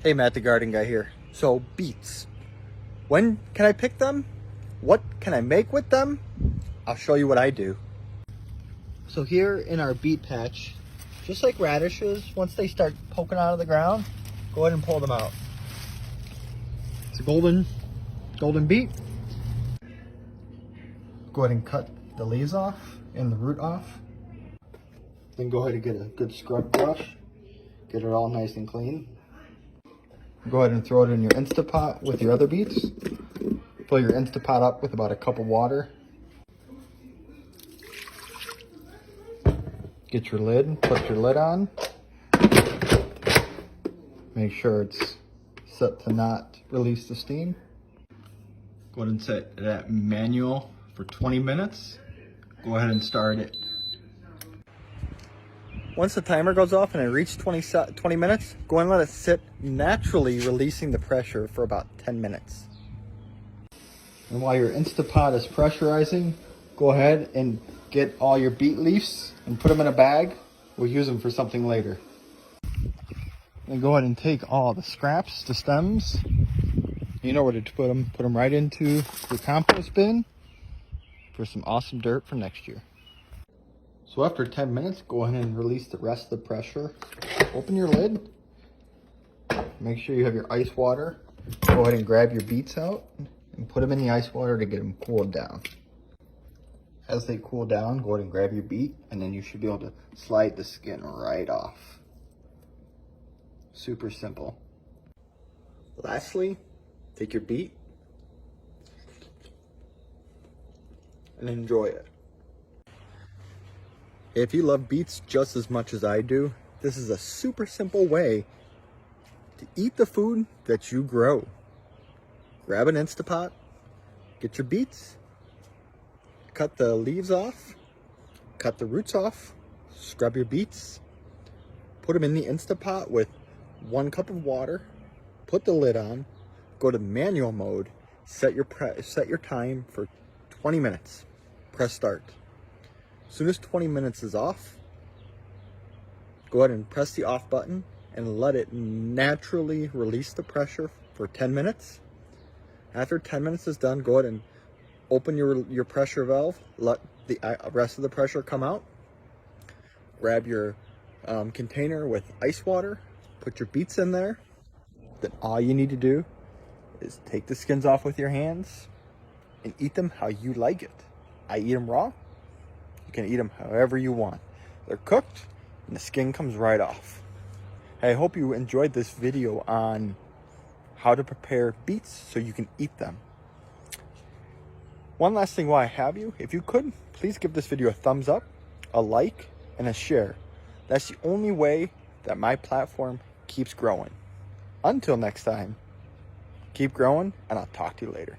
Hey, Matt the Garden Guy here. So, beets. When can I pick them? What can I make with them? I'll show you what I do. So here in our beet patch, just like radishes, once they start poking out of the ground, go ahead and pull them out. It's a golden beet. Go ahead and cut the leaves off and the root off. Then go ahead and get a good scrub brush. Get it all nice and clean. Go ahead and throw it in your Instapot with your other beets. Fill your Instapot up with about a cup of water. Get your lid, put your lid on. Make sure it's set to not release the steam. Go ahead and set it at manual for 20 minutes. Go ahead and start it. Once the timer goes off and it reaches 20 minutes, go ahead and let it sit, naturally releasing the pressure for about 10 minutes. And while your Instapot is pressurizing, go ahead and get all your beet leaves and put them in a bag. We'll use them for something later. And go ahead and take all the scraps, the stems. You know where to put them. Put them right into your compost bin for some awesome dirt for next year. So after 10 minutes, go ahead and release the rest of the pressure. Open your lid. Make sure you have your ice water. Go ahead and grab your beets out and put them in the ice water to get them cooled down. As they cool down, go ahead and grab your beet, and then you should be able to slide the skin right off. Super simple. Lastly, take your beet and enjoy it. If you love beets just as much as I do, this is a super simple way to eat the food that you grow. Grab an Instapot, get your beets, cut the leaves off, cut the roots off, scrub your beets, put them in the Instapot with 1 cup of water, put the lid on, go to manual mode, set your time for 20 minutes, press start. As soon as 20 minutes is off, go ahead and press the off button and let it naturally release the pressure for 10 minutes. After 10 minutes is done, go ahead and open your pressure valve, let the rest of the pressure come out. Grab your container with ice water, put your beets in there. Then all you need to do is take the skins off with your hands and eat them how you like it. I eat them raw. You can eat them however you want. They're cooked and the skin comes right off. I hope you enjoyed this video on how to prepare beets so you can eat them. One last thing while I have you, if you could, please give this video a thumbs up, a like, and a share. That's the only way that my platform keeps growing. Until next time, keep growing, and I'll talk to you later.